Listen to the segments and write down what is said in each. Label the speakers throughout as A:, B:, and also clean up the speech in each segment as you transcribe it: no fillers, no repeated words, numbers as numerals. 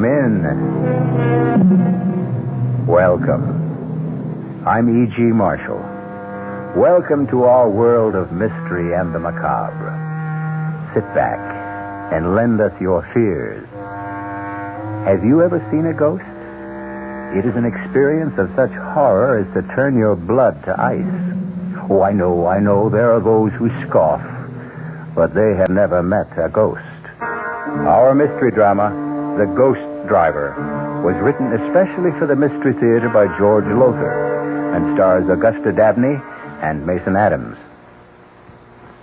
A: Come in. Welcome. I'm E.G. Marshall. Welcome to our world of mystery and the macabre. Sit back and lend us your fears. Have you ever seen a ghost? It is an experience of such horror as to turn your blood to ice. Oh, I know, there are those who scoff, but they have never met a ghost. Our mystery drama, The Ghost Driver, was written especially for the Mystery Theater by George Lowther and stars Augusta Dabney and Mason Adams.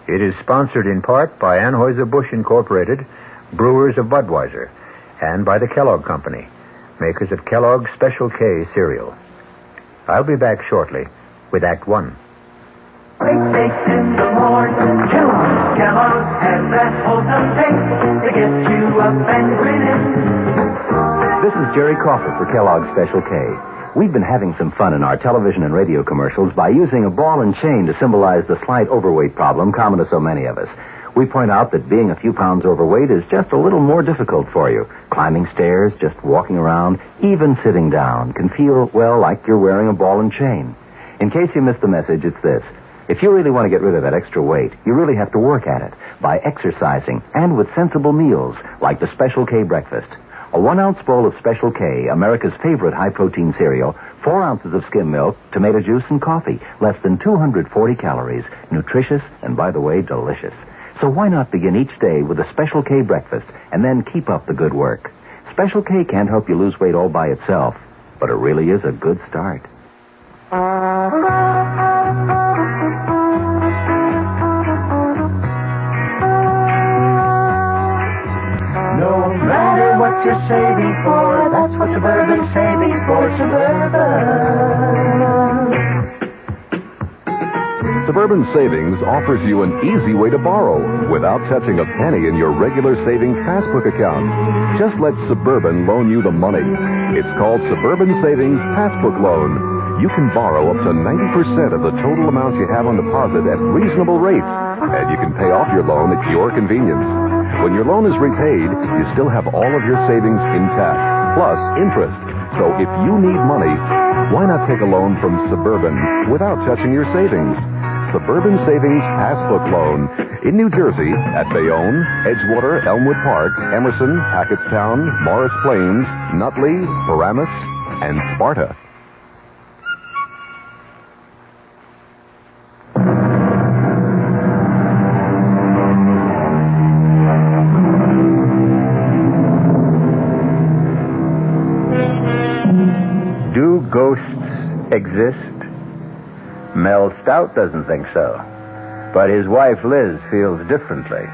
A: It is sponsored in part by Anheuser-Busch Incorporated, brewers of Budweiser, and by the Kellogg Company, makers of Kellogg's Special K cereal. I'll be back shortly with Act One.
B: Baked in the morning, Kellogg's has that wholesome taste to get you up and grinning.
C: This is Jerry Crawford for Kellogg's Special K. We've been having some fun in our television and radio commercials by using a ball and chain to symbolize the slight overweight problem common to so many of us. We point out that being a few pounds overweight is just a little more difficult for you. Climbing stairs, just walking around, even sitting down can feel, well, like you're wearing a ball and chain. In case you missed the message, it's this. If you really want to get rid of that extra weight, you really have to work at it by exercising and with sensible meals like the Special K breakfast. A 1-ounce bowl of Special K, America's favorite high-protein cereal, 4 ounces of skim milk, tomato juice, and coffee. Less than 240 calories. Nutritious and, by the way, delicious. So why not begin each day with a Special K breakfast and then keep up the good work? Special K can't help you lose weight all by itself, but it really is a good start.
B: No matter what you're saving for, that's what Suburban Savings for Suburban.
D: Suburban Savings offers you an easy way to borrow without touching a penny in your regular savings passbook account. Just let Suburban loan you the money. It's called Suburban Savings Passbook Loan. You can borrow up to 90% of the total amount you have on deposit at reasonable rates, and you can pay off your loan at your convenience. When your loan is repaid, you still have all of your savings intact, plus interest. So if you need money, why not take a loan from Suburban without touching your savings? Suburban Savings Passbook Loan in New Jersey at Bayonne, Edgewater, Elmwood Park, Emerson, Hackettstown, Morris Plains, Nutley, Paramus, and Sparta.
A: Do ghosts exist? Mel Stout doesn't think so. But his wife, Liz, feels differently.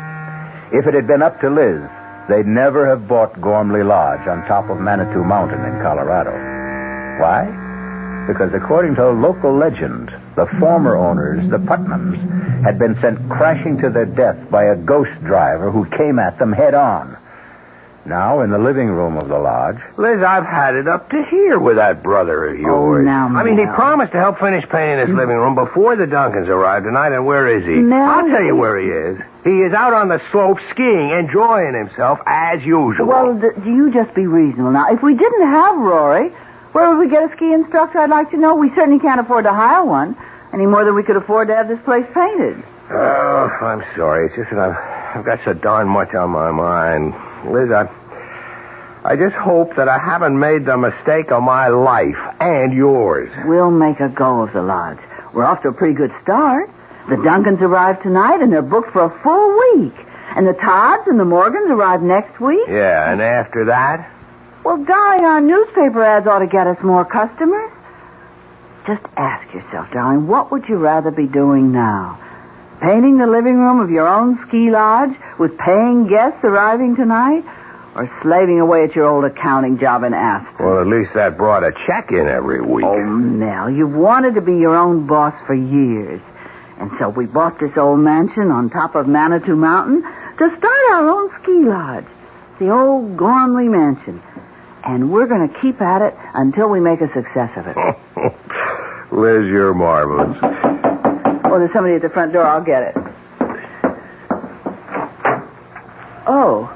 A: If it had been up to Liz, they'd never have bought Gormley Lodge on top of Manitou Mountain in Colorado. Why? Because according to local legend, the former owners, the Putnams, had been sent crashing to their death by a ghost driver who came at them head on. Now, in the living room of the lodge...
E: Liz, I've had it up to here with that brother of yours.
F: Oh, now,
E: I mean, he
F: Mel.
E: promised to help finish painting his living room before the Duncans arrived tonight, and where is he?
F: Mel.
E: I'll tell you where he is. He is out on the slope skiing, enjoying himself as usual.
F: Well, do you just be reasonable now. If we didn't have Rory, where would we get a ski instructor, I'd like to know? We certainly can't afford to hire one, any more than we could afford to have this place painted.
E: Oh, I'm sorry. It's just that I've got so darn much on my mind. Liz, I just hope that I haven't made the mistake of my life and yours.
F: We'll make a go of the lodge. We're off to a pretty good start. The Duncans arrive tonight, and they're booked for a full week. And the Todds and the Morgans arrive next week.
E: Yeah, and after that?
F: Well, darling, our newspaper ads ought to get us more customers. Just ask yourself, darling, what would you rather be doing now? Painting the living room of your own ski lodge with paying guests arriving tonight? Or slaving away at your old accounting job in Aspen?
E: Well, at least that brought a check in every week.
F: Oh, Nell, you've wanted to be your own boss for years. And so we bought this old mansion on top of Manitou Mountain to start our own ski lodge. The old Gormley Mansion. And we're going to keep at it until we make a success of it.
E: Liz, you're marvelous.
F: Oh, there's somebody at the front door. I'll get it. Oh,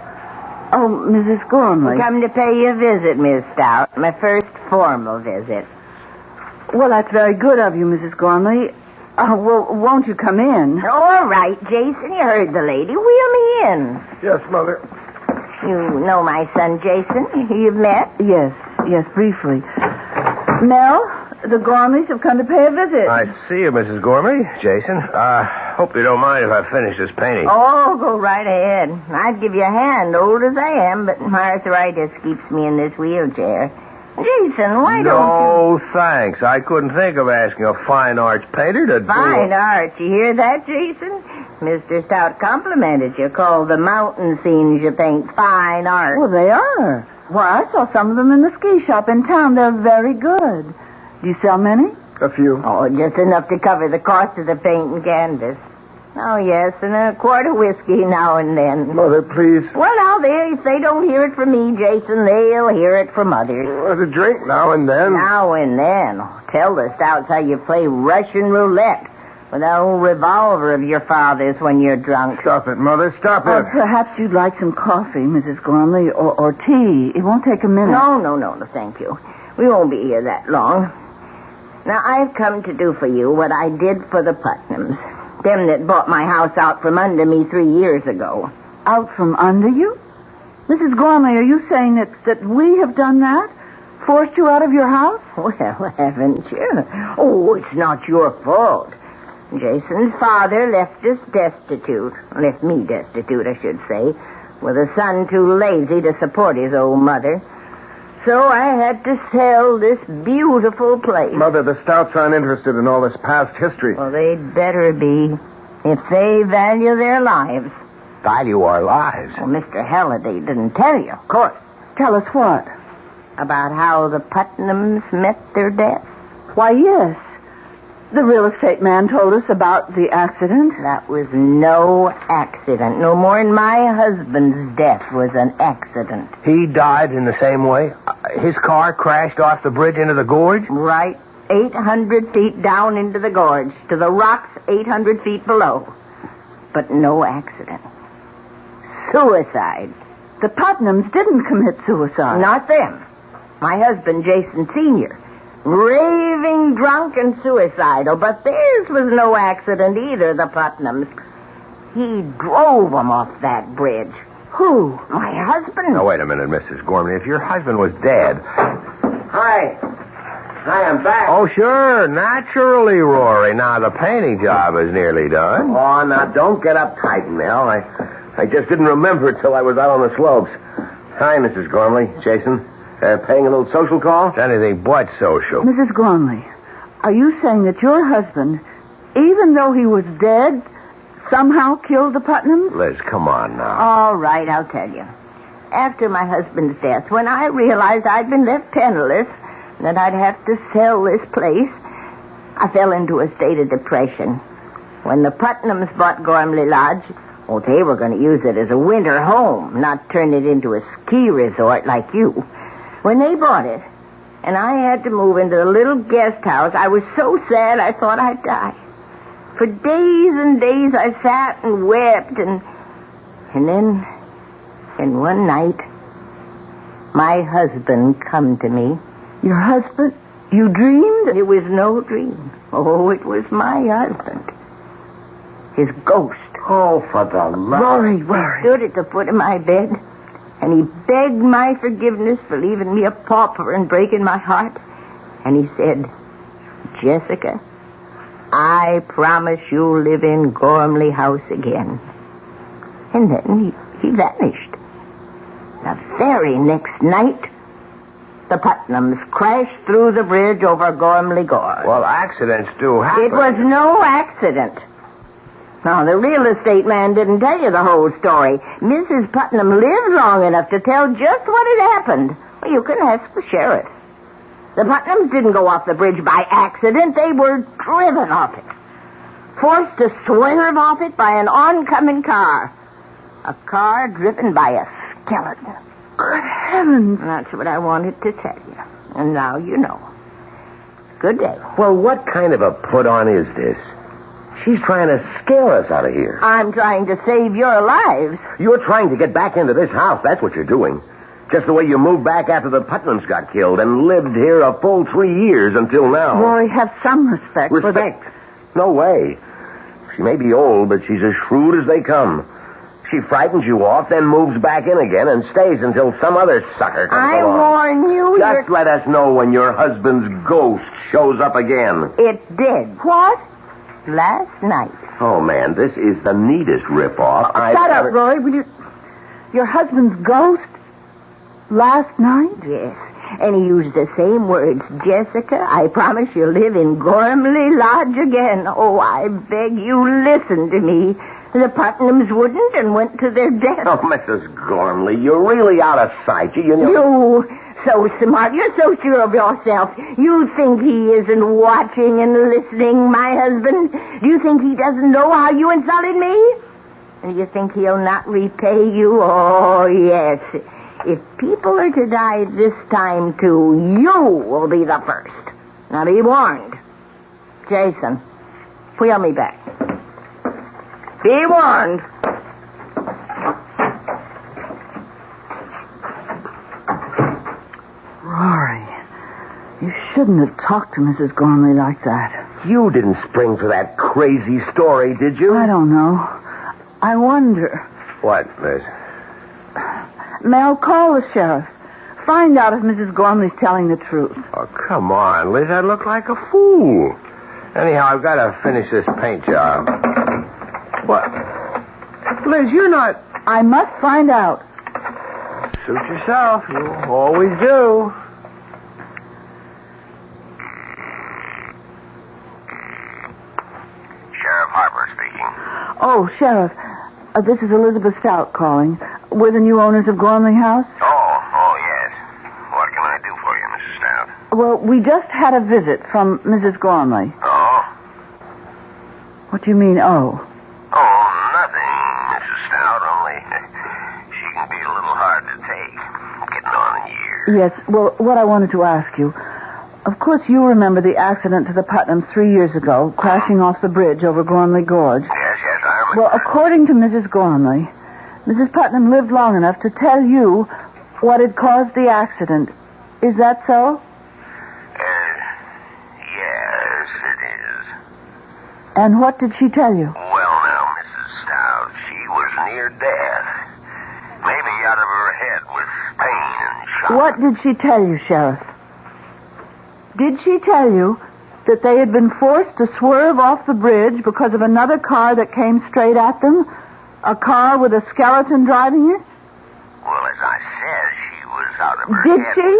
F: Oh, Mrs. Gormley.
G: Come to pay you a visit, Miss Stout. My first formal visit.
F: Well, that's very good of you, Mrs. Gormley. Well, won't you come in?
G: All right, Jason. You heard the lady. Wheel me in.
E: Yes, Mother.
G: You know my son, Jason. You've met?
F: Yes, briefly. Mel, the Gormleys have come to pay a visit.
E: I see you, Mrs. Gormley. Jason. Hope you don't mind if I finish this painting.
G: Oh, go right ahead. I'd give you a hand, old as I am, but my arthritis keeps me in this wheelchair. Jason, why don't
E: No, thanks. I couldn't think of asking a fine arts painter to do...
G: Fine art. You hear that, Jason? Mr. Stout complimented you. Called the mountain scenes you paint fine art.
F: Well, they are. Why, I saw some of them in the ski shop in town. They're very good. Do you sell many?
E: A few.
G: Oh, just enough to cover the cost of the paint and canvas. Oh, yes, and a quart of whiskey now and then.
E: Mother, please.
G: Well, now, if they don't hear it from me, Jason, they'll hear it from others.
E: A drink now and then.
G: Now and then. Tell the Stouts how you play Russian roulette with that old revolver of your father's when you're drunk.
E: Stop it, Mother. Stop it.
F: Perhaps you'd like some coffee, Mrs. Gormley, or tea. It won't take a minute.
G: No, thank you. We won't be here that long. Now, I've come to do for you what I did for the Putnams. Them that bought my house out from under me 3 years ago.
F: Out from under you? Mrs. Gormley, are you saying that we have done that? Forced you out of your house?
G: Well, haven't you? Oh, it's not your fault. Jason's father left us destitute. Left me destitute, I should say. With a son too lazy to support his old mother. So I had to sell this beautiful place.
E: Mother, the Stouts aren't interested in all this past history.
G: Well, they'd better be. If they value their lives.
E: Value our lives?
G: Well, Mr. Halliday didn't tell you. Of course.
F: Tell us what?
G: About how the Putnams met their death.
F: Why, yes. The real estate man told us about the accident.
G: That was no accident. No more than my husband's death was an accident.
E: He died in the same way? His car crashed off the bridge into the gorge?
G: Right. 800 feet down into the gorge. To the rocks 800 feet below. But no accident. Suicide.
F: The Putnams didn't commit suicide.
G: Not them. My husband, Jason Sr., raving drunk and suicidal, but theirs was no accident either, the Putnams. He drove them off that bridge.
F: Who?
G: My husband.
E: Now, wait a minute, Mrs. Gormley. If your husband was dead... Hi, I'm back. Oh, sure. Naturally, Rory. Now, the painting job is nearly done.
H: Oh, now, don't get uptight, Mel. I just didn't remember it till I was out on the slopes. Hi, Mrs. Gormley. Jason. Paying a little social call?
E: It's anything but social.
F: Mrs. Gormley, are you saying that your husband, even though he was dead, somehow killed the Putnams?
E: Liz, come on now.
G: All right, I'll tell you. After my husband's death, when I realized I'd been left penniless, that I'd have to sell this place, I fell into a state of depression. When the Putnams bought Gormley Lodge, well, they were going to use it as a winter home, not turn it into a ski resort like you. When they bought it, and I had to move into the little guest house, I was so sad I thought I'd die. For days and days I sat and wept, and then one night, my husband come to me.
F: Your husband? You dreamed?
G: It was no dream. Oh, it was my husband. His ghost.
H: Oh, for the love.
F: Rory.
G: Stood at the foot of my bed. And he begged my forgiveness for leaving me a pauper and breaking my heart. And he said, Jessica, I promise you'll live in Gormley House again. And then he vanished. The very next night, the Putnams crashed through the bridge over Gormley Gorge.
E: Well, accidents do happen.
G: It was no accident. Now, the real estate man didn't tell you the whole story. Mrs. Putnam lived long enough to tell just what had happened. Well, you can ask the sheriff. The Putnams didn't go off the bridge by accident. They were driven off it. Forced to swerve off it by an oncoming car. A car driven by a skeleton.
F: Good heavens.
G: That's what I wanted to tell you. And now you know. Good day.
H: Well, what kind of a put-on is this? She's trying to scare us out of here.
G: I'm trying to save your lives.
H: You're trying to get back into this house. That's what you're doing. Just the way you moved back after the Putnams got killed and lived here a full 3 years until now.
F: Roy, have some respect.
H: Respect? No way. She may be old, but she's as shrewd as they come. She frightens you off, then moves back in again and stays until some other sucker comes
G: I
H: along.
G: warn you.
H: Just let us know when your husband's ghost shows up again.
G: It did.
F: What?
G: Last night.
H: Oh, man, this is the neatest ripoff
F: Shut up, Roy. Will you... Your husband's ghost? Last night?
G: Yes. And he used the same words. Jessica, I promise you'll live in Gormley Lodge again. Oh, I beg you, listen to me. The Putnams wouldn't and went to their death.
H: Oh, Mrs. Gormley, you're really out of sight. You know...
G: You, so smart. You're so sure of yourself. You think he isn't watching and listening, my husband? Do you think he doesn't know how you insulted me? And do you think he'll not repay you? Oh, yes. If people are to die this time, too, you will be the first. Now, be warned. Jason, wheel me back. Be warned.
F: Rory, you shouldn't have talked to Mrs. Gormley like that.
H: You didn't spring for that crazy story, did you?
F: I don't know. I wonder.
E: What, Liz?
F: Mel, call the sheriff. Find out if Mrs. Gormley's telling the truth.
E: Oh, come on, Liz. I look like a fool. Anyhow, I've got to finish this paint job. What? Liz, you're not...
F: I must find out.
E: Suit yourself. You always do.
H: Sheriff Harper speaking.
F: Oh, Sheriff, this is Elizabeth Stout calling. We're the new owners of Gormley House.
H: Oh, yes. What can I do for you, Mrs. Stout?
F: Well, we just had a visit from Mrs. Gormley.
H: Oh?
F: What do you mean, oh?
H: Oh, nothing, Mrs. Stout, only she can be a little hard to take. Getting on in years.
F: Yes, well, what I wanted to ask you... Of course, you remember the accident to the Putnams 3 years ago, crashing off the bridge over Gormley Gorge.
H: Yes, I remember.
F: Well, according to Mrs. Gormley, Mrs. Putnam lived long enough to tell you what had caused the accident. Is that so?
H: Yes, it is.
F: And what did she tell you?
H: Well, now, Mrs. Stout, she was near death. Maybe out of her head with pain and shock.
F: What did she tell you, Sheriff? Did she tell you that they had been forced to swerve off the bridge because of another car that came straight at them? A car with a skeleton driving it?
H: Well, as I said, she was out of her
F: Did
H: head.
F: she?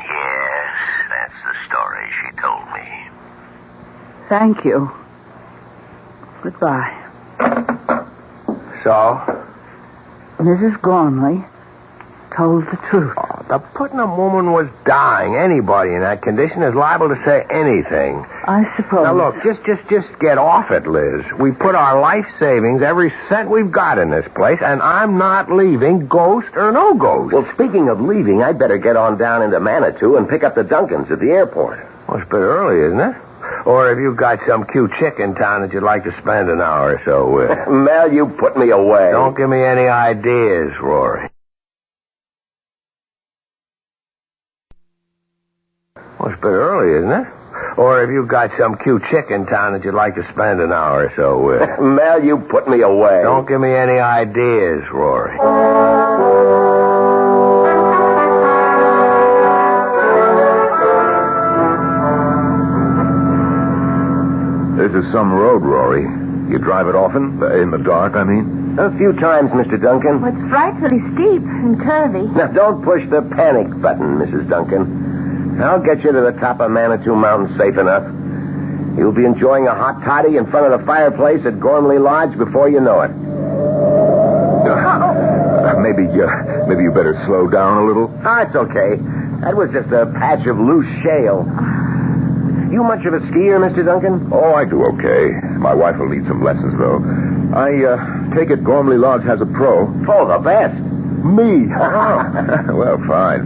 H: Yes, that's the story she told me.
F: Thank you. Goodbye.
E: So?
F: Mrs. Gormley told the truth.
E: Oh, the Putnam woman was dying. Anybody in that condition is liable to say anything.
F: I suppose.
E: Now, look, just get off it, Liz. We put our life savings, every cent we've got in this place, and I'm not leaving, ghost or no ghost.
H: Well, speaking of leaving, I'd better get on down into Manitou and pick up the Duncans at the airport.
E: Well, it's a bit early, isn't it? Or have you got some cute chick in town that you'd like to spend an hour or so with?
H: Mel, you put me away.
E: Don't give me any ideas, Rory. Well, it's a bit early, isn't it? Or have you got some cute chick in town that you'd like to spend an hour or so with?
H: Mel, you put me away.
E: Don't give me any ideas, Rory.
D: This is some road, Rory. You drive it often? In the dark, I mean?
H: A few times, Mr. Duncan.
G: Well, it's frightfully steep and curvy.
H: Now, don't push the panic button, Mrs. Duncan. I'll get you to the top of Manitou Mountain safe enough. You'll be enjoying a hot toddy in front of the fireplace at Gormley Lodge before you know it.
D: Maybe you better slow down a little.
H: Ah, it's okay. That was just a patch of loose shale. You much of a skier, Mr. Duncan?
D: Oh, I do okay. My wife will need some lessons, though. I take it Gormley Lodge has a pro.
H: Oh, the best.
D: Me? Well, fine.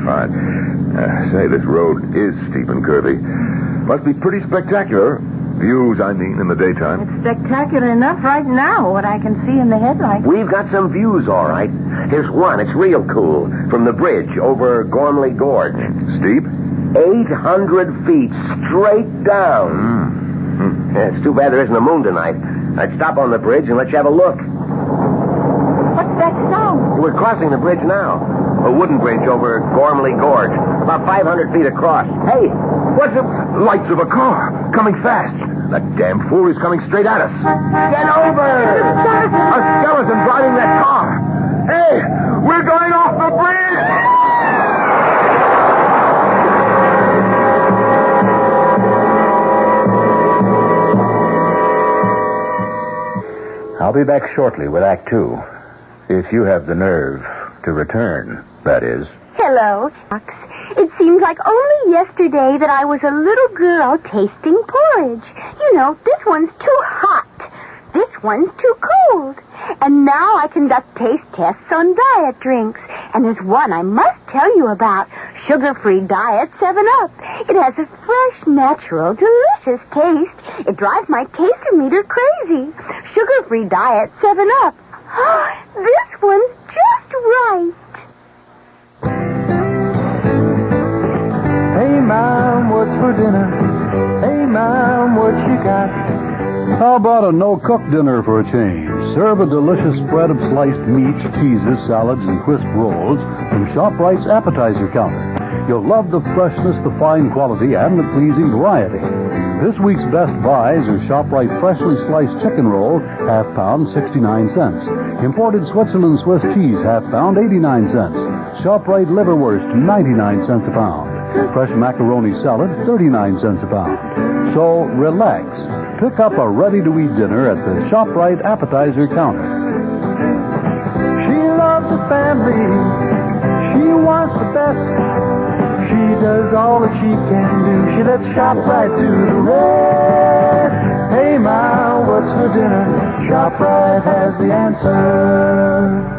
D: Say, this road is steep and curvy. Must be pretty spectacular. Views, I mean, in the daytime.
G: It's spectacular enough right now, what I can see in the headlights.
H: We've got some views, all right. Here's one. It's real cool. From the bridge over Gormley Gorge.
D: Steep?
H: 800 feet straight down. Yeah, it's too bad there isn't a moon tonight. I'd stop on the bridge and let you have a look.
G: What's that sound?
H: We're crossing the bridge now. A wooden bridge over Gormley Gorge. About 500 feet across. Hey, what's it?
D: Lights of a car. Coming fast. That damn fool is coming straight at us.
H: Get over!
D: A skeleton driving that car. Hey, we're going off the bridge!
A: I'll be back shortly with Act 2. If you have the nerve to return, that is.
I: Hello, Fox. It seems like only yesterday that I was a little girl tasting porridge. You know, this one's too hot. This one's too cold. And now I conduct taste tests on diet drinks. And there's one I must tell you about. Sugar-free diet 7-Up. It has a fresh, natural, delicious taste. It drives my taster meter crazy. Sugar-free diet 7-Up. This one's just right.
B: Hey, Mom, what's for dinner? Hey, Mom, what you got?
J: How about a no-cook dinner for a change? Serve a delicious spread of sliced meats, cheeses, salads, and crisp rolls from ShopRite's appetizer counter. You'll love the freshness, the fine quality, and the pleasing variety. This week's best buys are ShopRite freshly sliced chicken roll, half pound, 69 cents. Imported Switzerland Swiss cheese, half pound, 89 cents. ShopRite liverwurst, 99 cents a pound. Fresh macaroni salad, 39 cents a pound. So relax. Pick up a ready-to-eat dinner at the ShopRite appetizer counter.
B: She loves the family. She wants the best. She does all that she can do. She lets ShopRite do the rest. Hey, Ma, what's for dinner? ShopRite has the answer.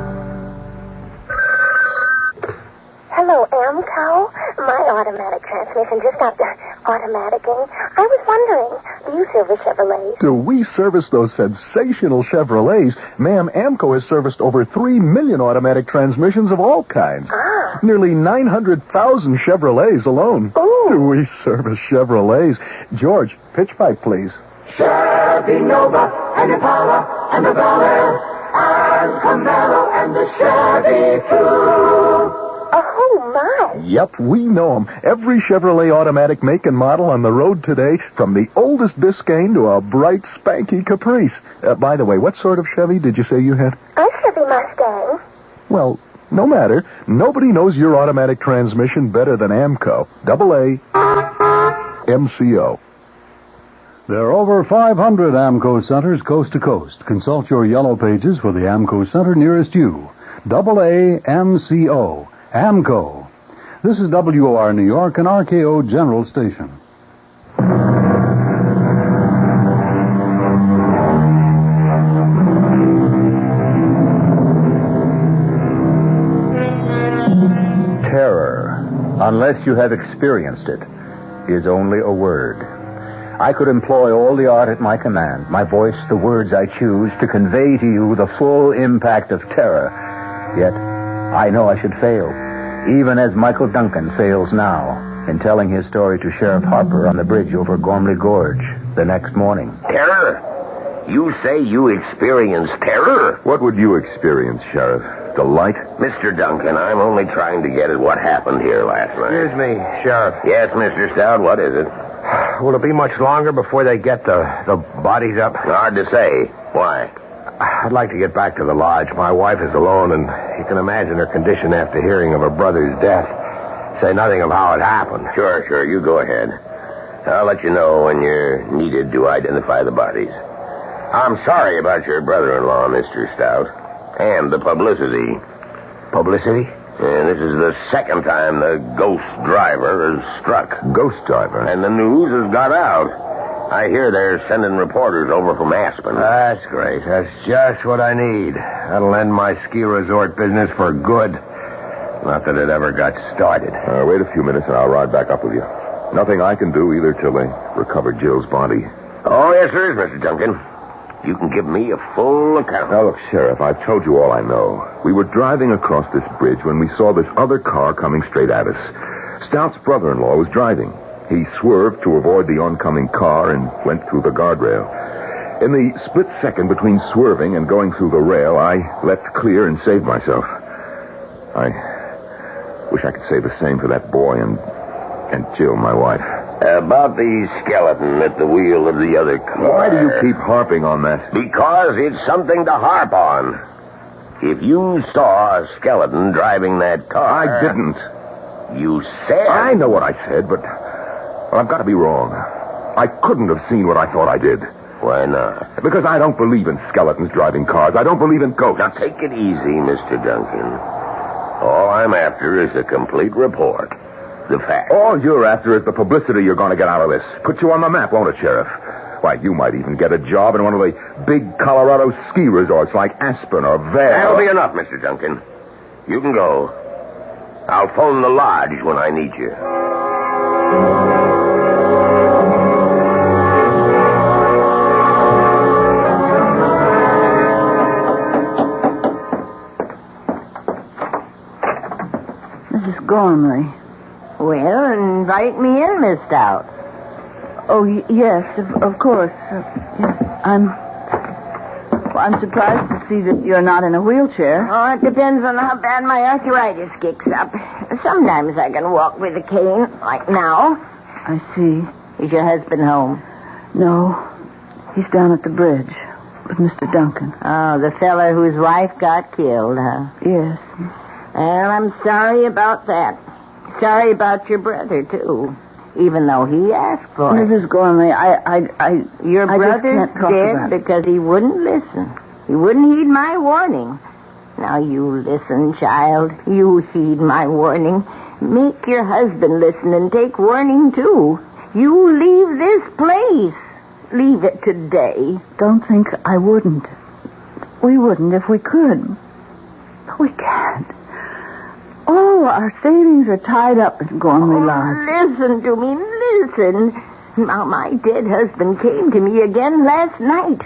I: Hello, Amco. My automatic transmission just stopped automaticing. I was wondering, do you service Chevrolets?
D: Do we service those sensational Chevrolets? Ma'am, Amco has serviced over 3 million automatic transmissions of all kinds.
I: Ah.
D: Nearly 900,000 Chevrolets alone.
I: Ooh.
D: Do we service Chevrolets? George, pitch pipe, please.
B: Chevy Nova and Impala and the Bel Air and Camaro and the Chevy Coupe.
I: Oh, my.
D: Yep, we know them. Every Chevrolet automatic make and model on the road today, from the oldest Biscayne to a bright, spanky Caprice. By the way, what sort of Chevy did you say you had?
I: A Chevy Mustang.
D: Well, no matter. Nobody knows your automatic transmission better than Amco. AA MCO.
J: There are over 500 AMCO centers coast to coast. Consult your yellow pages for the AMCO center nearest you. AA MCO. AMCO. This is WOR New York and RKO General Station.
A: Terror, unless you have experienced it, is only a word. I could employ all the art at my command, my voice, the words I choose, to convey to you the full impact of terror. Yet, I know I should fail, even as Michael Duncan fails now in telling his story to Sheriff Harper on the bridge over Gormley Gorge the next morning.
H: Terror? You say you experienced terror?
D: What would you experience, Sheriff? Delight?
H: Mr. Duncan, I'm only trying to get at what happened here last night.
E: Excuse me, Sheriff.
H: Yes, Mr. Stout, what is it?
E: Will it be much longer before they get the bodies up?
H: Hard to say. Why?
E: I'd like to get back to the lodge. My wife is alone, and you can imagine her condition after hearing of her brother's death. Say nothing of how it happened.
H: Sure, you go ahead. I'll let you know when you're needed to identify the bodies. I'm sorry about your brother-in-law, Mr. Stout, and the publicity.
E: Publicity?
H: And this is the second time the ghost driver has struck.
D: Ghost driver?
H: And the news has got out. I hear they're sending reporters over from Aspen.
E: That's great. That's just what I need. That'll end my ski resort business for good. Not that it ever got started.
D: Wait a few minutes and I'll ride back up with you. Nothing I can do either till they recover Jill's body.
H: Oh, yes, there is, Mr. Duncan. You can give me a full account.
K: Now, look, Sheriff, I've told you all I know. We were driving across this bridge when we saw this other car coming straight at us. Stout's brother-in-law was driving. He swerved to avoid the oncoming car and went through the guardrail. In the split second between swerving and going through the rail, I leapt clear and saved myself. I wish I could say the same for that boy and Jill, my wife.
H: About the skeleton at the wheel of the other car.
K: Why do you keep harping on that?
H: Because it's something to harp on. If you saw a skeleton driving that car...
K: I didn't.
H: You said...
K: I know what I said, but I've got to be wrong. I couldn't have seen what I thought I did.
H: Why not?
K: Because I don't believe in skeletons driving cars. I don't believe in ghosts.
H: Now, take it easy, Mr. Duncan. All I'm after is a complete report. The facts.
K: All you're after is the publicity you're going to get out of this. Put you on the map, won't it, Sheriff? Why, you might even get a job in one of the big Colorado ski resorts like Aspen or Vail.
H: That'll be enough, Mr. Duncan. You can go. I'll phone the lodge when I need you.
F: Mrs. Gormley.
G: Well, invite me in, Miss Stout.
F: Oh, yes, of course. Yes, I'm surprised to see that you're not in a wheelchair.
G: Oh, it depends on how bad my arthritis kicks up. Sometimes I can walk with a cane, like now.
F: I see.
G: Is your husband home?
F: No, he's down at the bridge with Mr. Duncan.
G: Oh, the fella whose wife got killed, huh?
F: Yes.
G: Well, I'm sorry about that. Sorry about your brother, too. Even though he asked for it.
F: Mrs. Gormley,
G: Your
F: I just
G: brother's
F: can't talk
G: dead
F: about it.
G: because he wouldn't listen. He wouldn't heed my warning. Now you listen, child. You heed my warning. Make your husband listen and take warning, too. You leave this place. Leave it today.
F: Don't think I wouldn't. We wouldn't if we could. But we can't. Oh, our savings are tied up in Gormley Lodge.
G: Listen to me, listen. Now, my dead husband came to me again last night.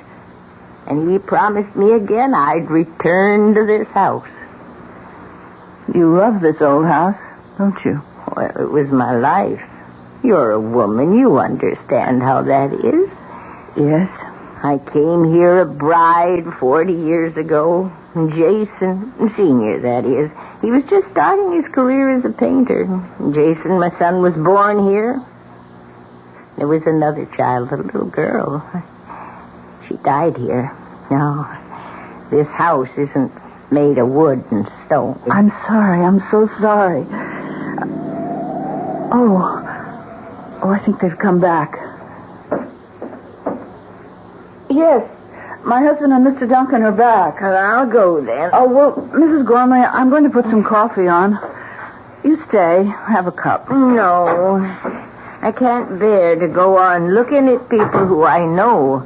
G: And he promised me again I'd return to this house.
F: You love this old house, don't you?
G: Well, it was my life. You're a woman. You understand how that is.
F: Yes.
G: I came here a bride 40 years ago. Jason, Senior, that is. He was just starting his career as a painter. Jason, my son, was born here. There was another child, a little girl. She died here. No, this house isn't made of wood and stone.
F: I'm sorry. I'm so sorry. Oh, I think they've come back. Yes, my husband and Mr. Duncan are back.
G: Well, I'll go then.
F: Oh, well, Mrs. Gormley, I'm going to put some coffee on. You stay. Have a cup.
G: No, I can't bear to go on looking at people who I know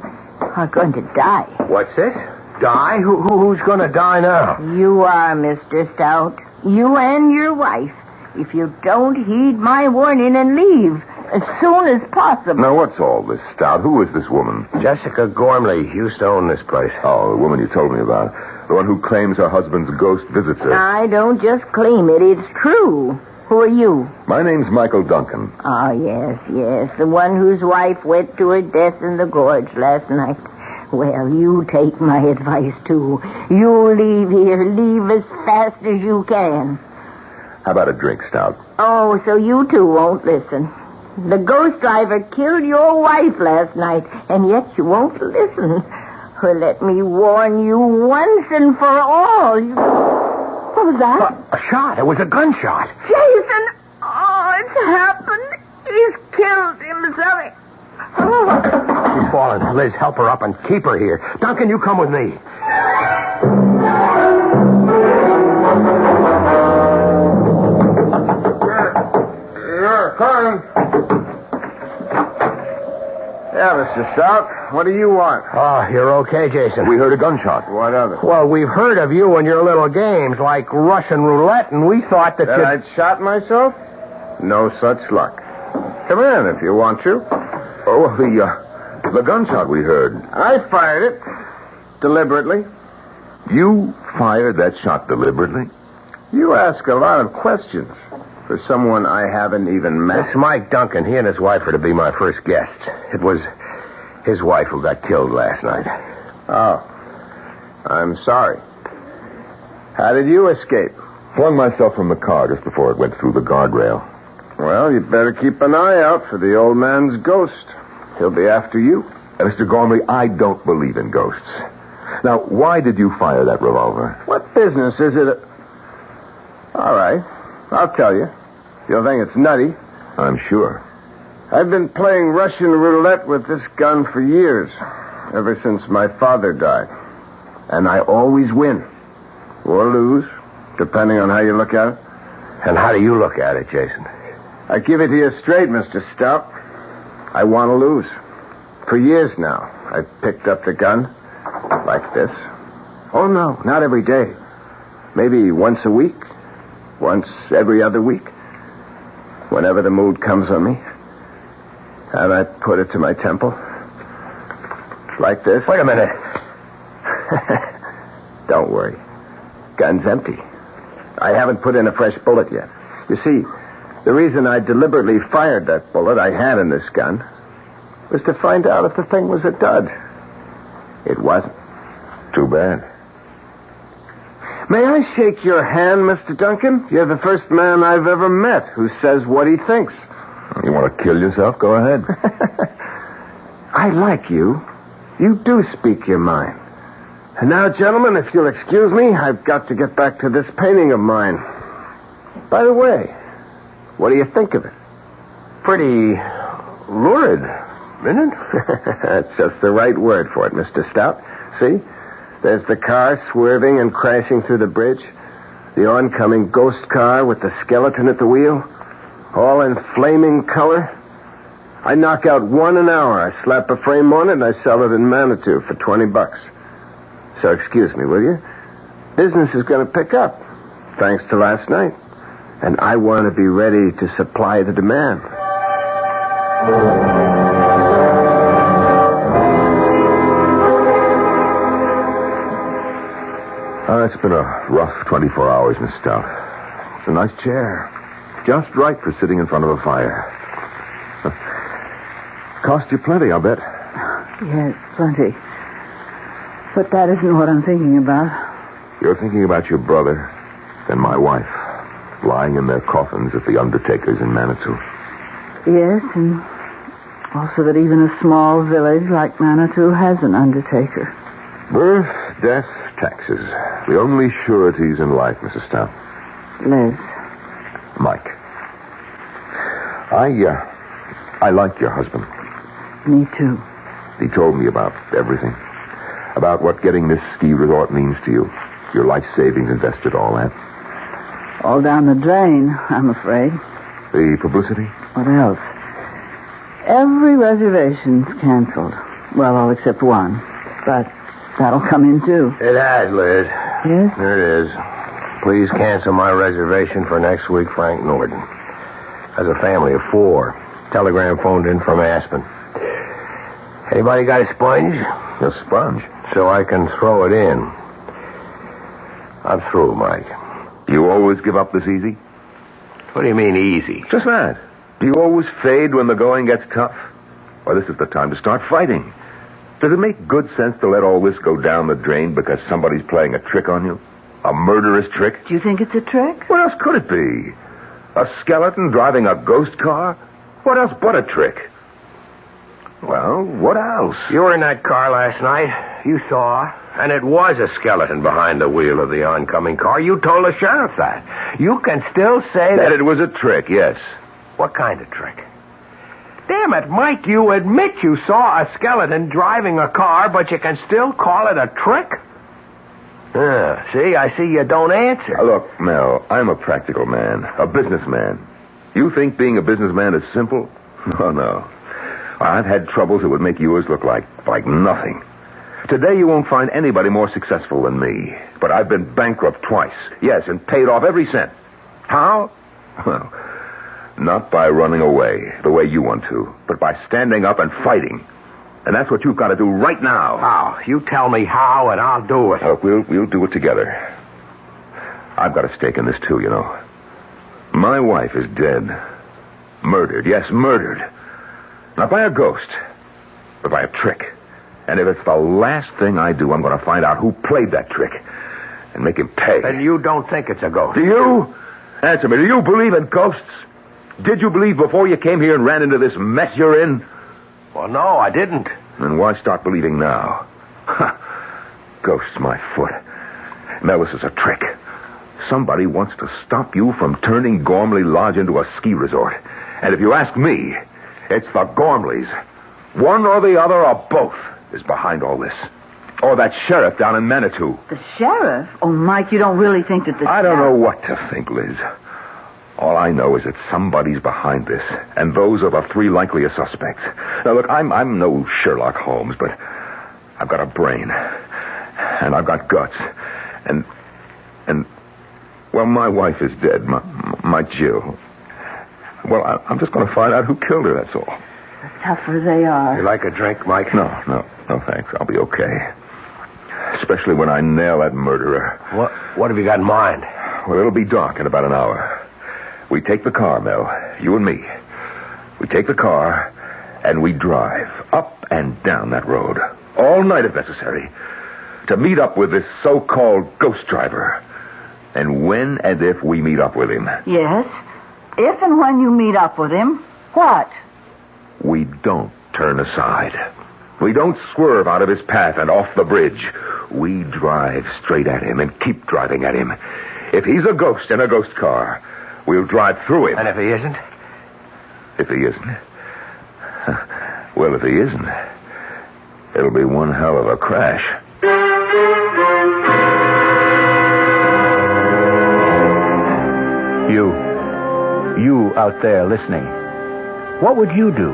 G: are going to die.
E: What's this? Die? Who's going to die now?
G: You are, Mr. Stout. You and your wife. If you don't heed my warning and leave as soon as possible.
K: Now, what's all this, Stout? Who is this woman?
E: Jessica Gormley used to own this place.
K: Oh, the woman you told me about. The one who claims her husband's ghost visits her.
G: I don't just claim it. It's true. Who are you?
K: My name's Michael Duncan.
G: Oh, yes. The one whose wife went to her death in the gorge last night. Well, you take my advice, too. You leave here. Leave as fast as you can.
K: How about a drink, Stout?
G: Oh, so you two won't listen. The ghost driver killed your wife last night, and yet you won't listen. Well, let me warn you once and for all. What was that?
E: A shot. It was a gunshot.
G: Jason! Oh, it's happened. He's killed himself. Oh.
E: She's fallen. Liz, help her up and keep her here. Duncan, you come with me.
K: Coming. Yeah, Mr. Stout. What do you want?
E: Oh, you're okay, Jason.
K: We heard a gunshot. What of it?
E: Well, we've heard of you and your little games like Russian roulette, and we thought that
K: I'd shot myself? No such luck. Come in if you want to. Oh, The gunshot we heard.
E: I fired it. Deliberately.
K: You fired that shot deliberately?
E: You ask a lot of questions for someone I haven't even met.
H: It's Mike Duncan. He and his wife are to be my first guests. It was his wife who got killed last night.
E: Oh. I'm sorry. How did you escape?
K: Flung myself from the car just before it went through the guardrail.
E: Well, you'd better keep an eye out for the old man's ghost. He'll be after you.
K: Mr. Gormley, I don't believe in ghosts. Now, why did you fire that revolver?
E: What business is it? All right. I'll tell you. You'll think it's nutty.
K: I'm sure.
E: I've been playing Russian roulette with this gun for years. Ever since my father died. And I always win. Or lose, depending on how you look at it.
H: And how do you look at it, Jason?
E: I give it to you straight, Mr. Stout. I want to lose. For years now, I've picked up the gun like this. Oh, no, not every day. Maybe once a week. Once every other week. Whenever the mood comes on me. And I put it to my temple. Like this.
H: Wait a minute.
E: Don't worry. Gun's empty. I haven't put in a fresh bullet yet. You see, the reason I deliberately fired that bullet I had in this gun was to find out if the thing was a dud. It wasn't.
K: Too bad.
E: May I shake your hand, Mr. Duncan? You're the first man I've ever met who says what he thinks.
K: You want to kill yourself? Go ahead.
E: I like you. You do speak your mind. And now, gentlemen, if you'll excuse me, I've got to get back to this painting of mine. By the way, what do you think of it?
H: Pretty lurid, isn't it?
E: That's just the right word for it, Mr. Stout. See? There's the car swerving and crashing through the bridge. The oncoming ghost car with the skeleton at the wheel. All in flaming color. I knock out one an hour. I slap a frame on it and I sell it in Manitou for $20. So excuse me, will you? Business is going to pick up, thanks to last night. And I want to be ready to supply the demand.
K: It's been a rough 24 hours, Miss Stout. It's a nice chair. Just right for sitting in front of a fire. Cost you plenty, I'll bet.
F: Yes, plenty. But that isn't what I'm thinking about.
K: You're thinking about your brother and my wife lying in their coffins at the undertaker's in Manitou.
F: Yes, and also that even a small village like Manitou has an undertaker.
K: Birth, death, taxes. The only sureties in life, Mrs. Stout.
F: Liz.
K: Mike. I like your husband.
F: Me too.
K: He told me about everything. About what getting this ski resort means to you. Your life savings invested, all that.
F: All down the drain, I'm afraid.
K: The publicity?
F: What else? Every reservation's canceled. Well, all except one. But that'll come in, too.
H: It has, Liz.
F: Yes?
H: There it is. Please cancel my reservation for next week, Frank Norton. Has a family of 4. Telegram phoned in from Aspen. Anybody got a sponge?
K: A sponge?
H: So I can throw it in. I'm through, Mike.
K: You always give up this easy?
H: What do you mean, easy?
K: Just that. Do you always fade when the going gets tough? Well, this is the time to start fighting. Does it make good sense to let all this go down the drain because somebody's playing a trick on you? A murderous trick?
F: Do you think it's a trick?
K: What else could it be? A skeleton driving a ghost car? What else but a trick? Well, what else?
H: You were in that car last night. You saw. And it was a skeleton behind the wheel of the oncoming car. You told the sheriff that. You can still say
K: that it was a trick, yes.
H: What kind of trick? Damn it, Mike, you admit you saw a skeleton driving a car, but you can still call it a trick? See, I see you don't answer.
K: Look, Mel, I'm a practical man, a businessman. You think being a businessman is simple? Oh, no. I've had troubles that would make yours look like nothing. Today you won't find anybody more successful than me. But I've been bankrupt twice. Yes, and paid off every cent. How? Well, not by running away, the way you want to, but by standing up and fighting. And that's what you've got to do right now.
H: How? You tell me how, and I'll do it.
K: Look, we'll do it together. I've got a stake in this, too, you know. My wife is dead. Murdered. Yes, murdered. Not by a ghost, but by a trick. And if it's the last thing I do, I'm going to find out who played that trick and make him pay.
H: Then you don't think it's a ghost?
K: Do you? Answer me. Do you believe in ghosts? Did you believe before you came here and ran into this mess you're in?
H: Well, no, I didn't.
K: Then why start believing now? Ghosts, my foot. Now, this is a trick. Somebody wants to stop you from turning Gormley Lodge into a ski resort. And if you ask me, it's the Gormleys. One or the other or both is behind all this. Or that sheriff down in Manitou.
F: The sheriff? Oh, Mike, you don't really think that the
K: I don't know what to think, Liz. All I know is that somebody's behind this, and those are the three likeliest suspects. Now, look, I'm no Sherlock Holmes, but I've got a brain, and I've got guts, and well, my wife is dead, my Jill. Well, I'm just going to find out who killed her, that's all.
F: The tougher they are.
H: You like a drink, Mike?
K: No, thanks. I'll be okay. Especially when I nail that murderer.
H: What have you got in mind?
K: Well, it'll be dark in about an hour. We take the car, Mel, you and me. We take the car, and we drive up and down that road, all night if necessary, to meet up with this so-called ghost driver. And when and if we meet up with him...
F: Yes? If and when you meet up with him, what?
K: We don't turn aside. We don't swerve out of his path and off the bridge. We drive straight at him and keep driving at him. If he's a ghost in a ghost car... we'll drive through him.
H: And if he isn't?
K: If he isn't? Well, if he isn't, it'll be one hell of a crash.
A: You out there listening, what would you do?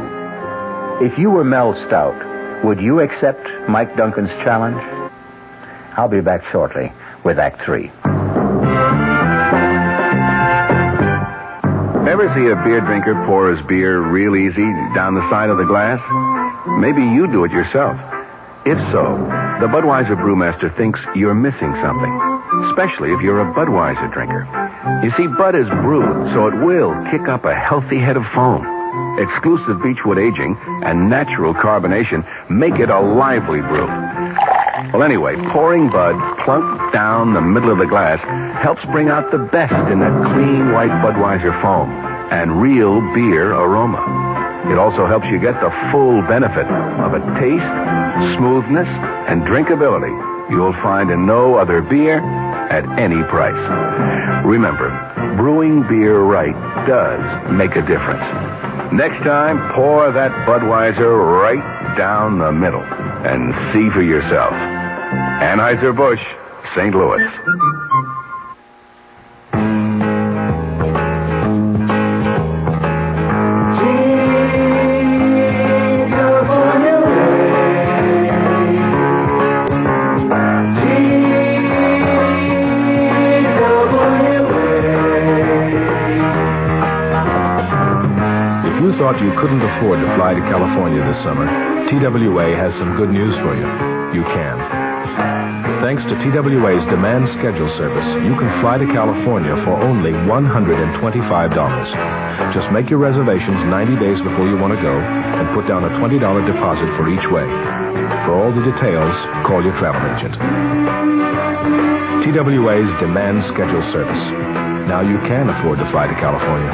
A: If you were Mel Stout, would you accept Mike Duncan's challenge? I'll be back shortly with Act 3.
L: Ever see a beer drinker pour his beer real easy down the side of the glass? Maybe you do it yourself. If so, the Budweiser Brewmaster thinks you're missing something, especially if you're a Budweiser drinker. You see, Bud is brewed, so it will kick up a healthy head of foam. Exclusive beechwood aging and natural carbonation make it a lively brew. Well, anyway, pouring Bud plunk down the middle of the glass helps bring out the best in that clean white Budweiser foam and real beer aroma. It also helps you get the full benefit of a taste, smoothness, and drinkability you'll find in no other beer at any price. Remember, brewing beer right does make a difference. Next time, pour that Budweiser right down the middle and see for yourself. Anheuser-Busch, St. Louis.
M: Thought you couldn't afford to fly to California this summer, TWA has some good news for you. You can. Thanks to TWA's demand schedule service, you can fly to California for only $125. Just make your reservations 90 days before you want to go and put down a $20 deposit for each way. For all the details, call your travel agent. TWA's demand schedule service. Now you can afford to fly to California.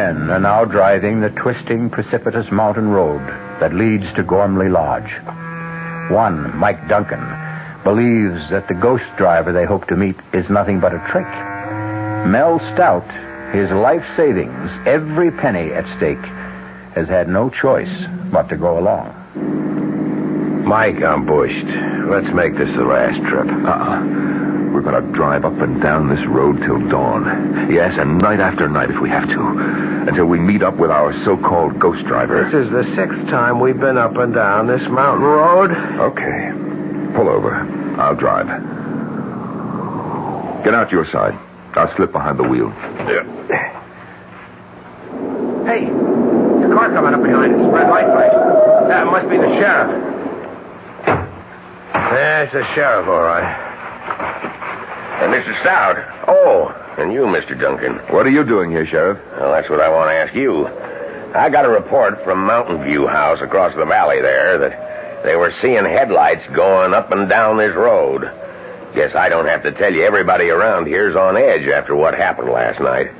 A: Are now driving the twisting, precipitous mountain road that leads to Gormley Lodge. One, Mike Duncan, believes that the ghost driver they hope to meet is nothing but a trick. Mel Stout, his life savings, every penny at stake, has had no choice but to go along.
H: Mike, I'm bushed. Let's make this the last trip.
K: We're going to drive up and down this road till dawn. Yes, and night after night if we have to. Until we meet up with our so-called ghost driver.
H: This is the 6th time we've been up and down this mountain road.
K: Okay. Pull over. I'll drive. Get out your side. I'll slip behind the wheel.
H: Yeah. Hey, there's a car coming up behind us. Red light flash. That must be the sheriff. There's the sheriff, all right.
N: Mr. Stout. Oh, and you, Mr. Duncan.
K: What are you doing here, Sheriff?
N: Well, that's what I want to ask you. I got a report from Mountain View House across the valley there that they were seeing headlights going up and down this road. Guess I don't have to tell you everybody around here's on edge after what happened last night.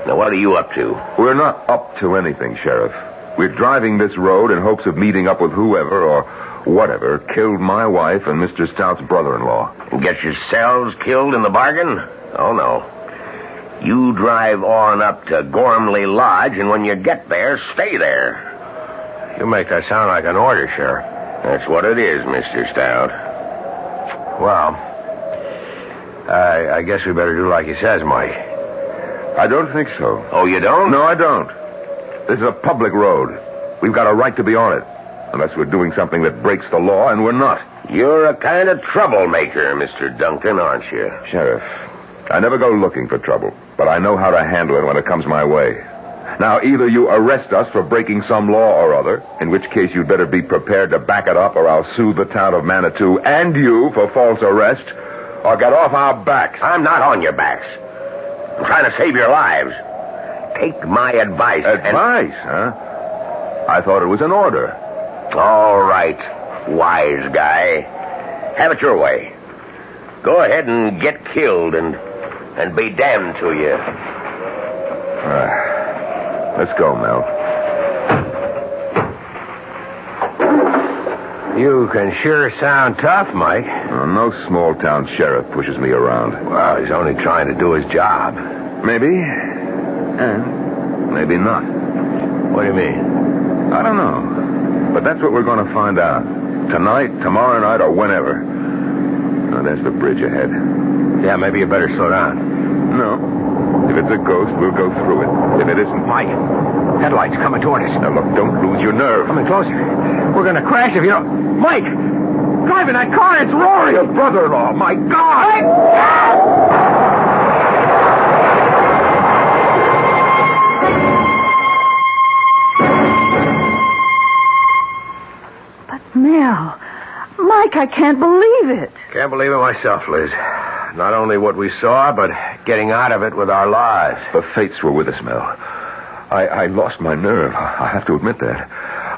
N: Now, what are you up to?
K: We're not up to anything, Sheriff. We're driving this road in hopes of meeting up with whoever or whatever killed my wife and Mr. Stout's brother-in-law.
N: Get yourselves killed in the bargain? Oh, no. You drive on up to Gormley Lodge, and when you get there, stay there.
H: You make that sound like an order, Sheriff.
N: That's what it is, Mr. Stout.
H: Well, I guess we better do like he says, Mike.
K: I don't think so.
N: Oh, you don't?
K: No, I don't. This is a public road. We've got a right to be on it. Unless we're doing something that breaks the law, and we're not.
N: You're a kind of troublemaker, Mr. Duncan, aren't you?
K: Sheriff, I never go looking for trouble, but I know how to handle it when it comes my way. Now, either you arrest us for breaking some law or other, in which case you'd better be prepared to back it up, or I'll sue the town of Manitou and you for false arrest, or get off our backs.
N: I'm not on your backs. I'm trying to save your lives. Take my advice.
K: Advice, huh? I thought it was an order.
N: All right, wise guy. Have it your way. Go ahead and get killed and be damned to you.
K: Let's go, Mel.
H: You can sure sound tough, Mike.
K: No small-town sheriff pushes me around.
H: Well, he's only trying to do his job.
K: Maybe. And maybe not.
H: What do you mean?
K: I don't know. But that's what we're going to find out. Tonight, tomorrow night, or whenever. Now, there's the bridge ahead.
H: Yeah, maybe you better slow down.
K: No. If it's a ghost, we'll go through it. If it isn't...
H: Mike, headlights coming toward us.
K: Now, look, don't lose your nerve.
H: Coming closer. We're going to crash if you don't... Mike! Driving that car, it's Rory!
K: Your brother-in-law, my God!
H: Mike!
F: Mel, Mike, I can't believe it.
H: Can't believe it myself, Liz. Not only what we saw, but getting out of it with our lives.
K: The fates were with us, Mel. I lost my nerve. I have to admit that.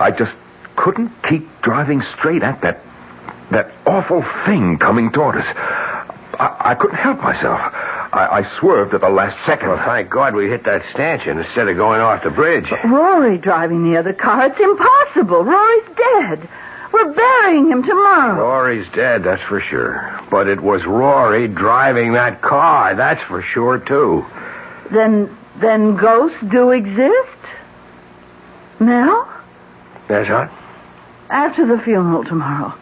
K: I just couldn't keep driving straight at that awful thing coming toward us. I couldn't help myself. I swerved at the last second.
H: Well, thank God we hit that stanchion instead of going off the bridge.
F: But Rory driving the other car, it's impossible. Rory's dead. We're burying him tomorrow.
H: Rory's dead, that's for sure. But it was Rory driving that car, that's for sure, too.
F: Then ghosts do exist? Mel?
H: Yes, hon?
F: After the funeral tomorrow,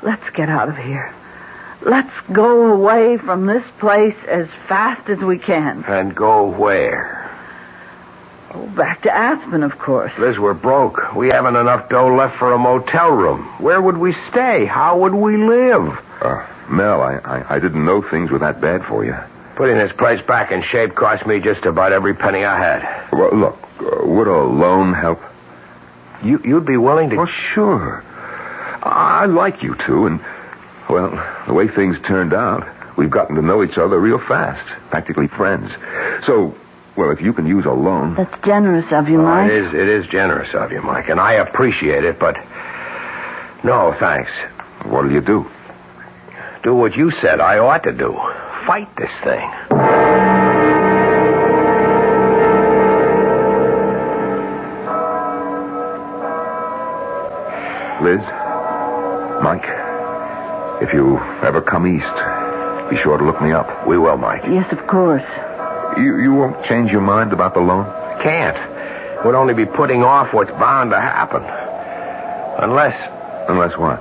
F: let's get out of here. Let's go away from this place as fast as we can.
H: And go where?
F: Oh, back to Aspen, of course.
H: Liz, we're broke. We haven't enough dough left for a motel room. Where would we stay? How would we live?
K: Mel, I didn't know things were that bad for you.
H: Putting this place back in shape cost me just about every penny I had.
K: Well, look, would a loan help?
H: You'd be willing to...
K: Oh, sure. I like you two, and, well, the way things turned out, we've gotten to know each other real fast. Practically friends. So... Well, if you can use a loan...
F: That's generous of you, Mike.
H: It is generous of you, Mike, and I appreciate it, but... No, thanks.
K: What'll you do?
H: Do what you said I ought to do. Fight this thing.
K: Liz, Mike, if you ever come east, be sure to look me up.
H: We will, Mike.
F: Yes, of course.
K: You won't change your mind about the loan?
H: Can't. Would only be putting off what's bound to happen. Unless
K: Unless what?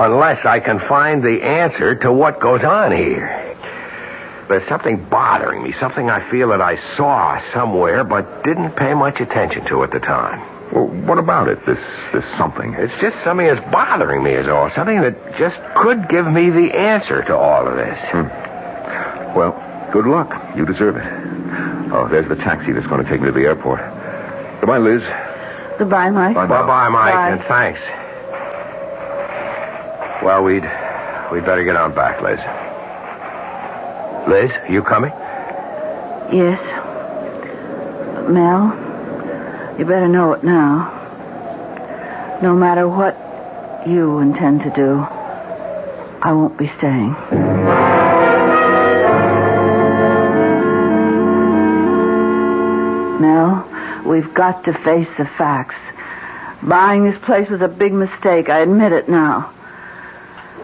N: Unless I can find the answer to what goes on here. There's something bothering me, something I feel that I saw somewhere but didn't pay much attention to at the time.
K: Well, what about it, this something?
N: It's just something that's bothering me is all. Something that just could give me the answer to all of this.
K: Well, good luck. You deserve it. Oh, there's the taxi that's going to take me to the airport. Goodbye, Liz.
F: Goodbye, Mike.
N: Bye-bye, Mike,
F: Bye.
N: and thanks. Well, we'd better get on back, Liz. Liz, you coming?
F: Yes. Mel, you better know it now. No matter what you intend to do, I won't be staying. Mel, we've got to face the facts. Buying this place was a big mistake. I admit it now.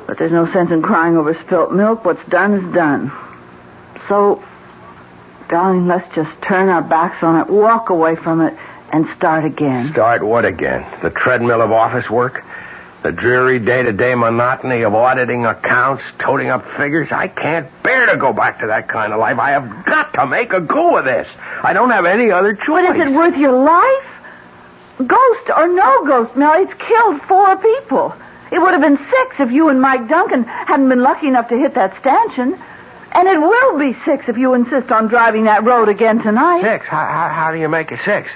F: But there's no sense in crying over spilt milk. What's done is done. So, darling, let's just turn our backs on it, walk away from it, and start again.
N: Start what again? The treadmill of office work? The dreary day-to-day monotony of auditing accounts, toting up figures? I can't bear to go back to that kind of life. I have got to make a go of this. I don't have any other choice.
F: But is it worth your life? Ghost or no ghost, Mel, it's killed 4 people. It would have been 6 if you and Mike Duncan hadn't been lucky enough to hit that stanchion. And it will be 6 if you insist on driving that road again tonight.
N: 6? How do you make it 6?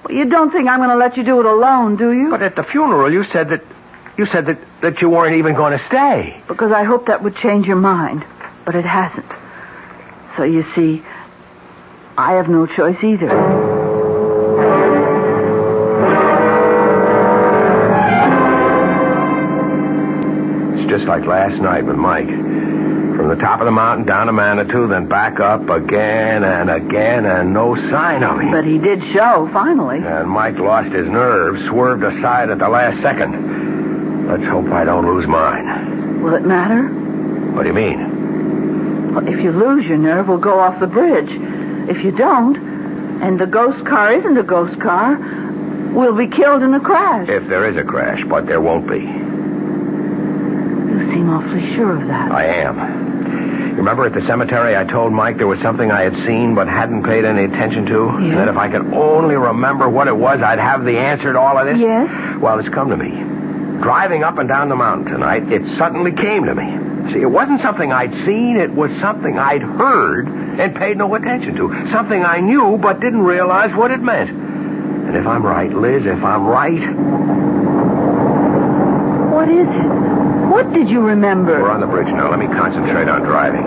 F: Well, you don't think I'm going to let you do it alone, do you?
N: But at the funeral, you said that you weren't even going to stay.
F: Because I hoped that would change your mind. But it hasn't. So you see, I have no choice either.
N: Just like last night with Mike. From the top of the mountain down to Manitou, then back up again and again, and no sign of him.
F: But he did show, finally.
N: And Mike lost his nerve, swerved aside at the last second. Let's hope I don't lose mine.
F: Will it matter?
N: What do you mean?
F: Well, if you lose your nerve, we'll go off the bridge. If you don't, and the ghost car isn't a ghost car, we'll be killed in a crash.
N: If there is a crash, but there won't be.
F: You seem awfully sure of that.
N: I am. Remember at the cemetery I told Mike there was something I had seen but hadn't paid any attention to?
F: Yes.
N: And that if I could only remember what it was, I'd have the answer to all of this?
F: Yes.
N: Well, it's come to me. Driving up and down the mountain tonight, it suddenly came to me. See, it wasn't something I'd seen. It was something I'd heard and paid no attention to. Something I knew but didn't realize what it meant. And if I'm right, Liz, if I'm right...
F: What is it? What did you remember?
N: We're on the bridge now. Let me concentrate on driving.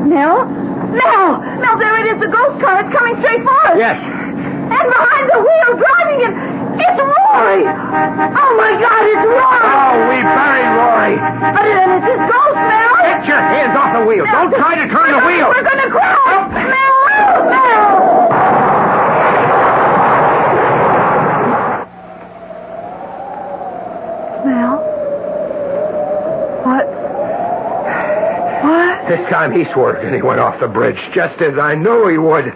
F: Mel? Mel, there it is, the ghost car. It's coming straight for us.
N: Yes.
F: And behind the wheel, driving it, it's Rory. Oh, my God, it's Rory.
N: Oh, we buried Rory.
F: But it's his ghost, Mel.
N: Get your hands off the wheel. Don't try to turn the wheel.
F: We're going to crash. Mel. This time he swerved and he went off the bridge, just as I knew he would.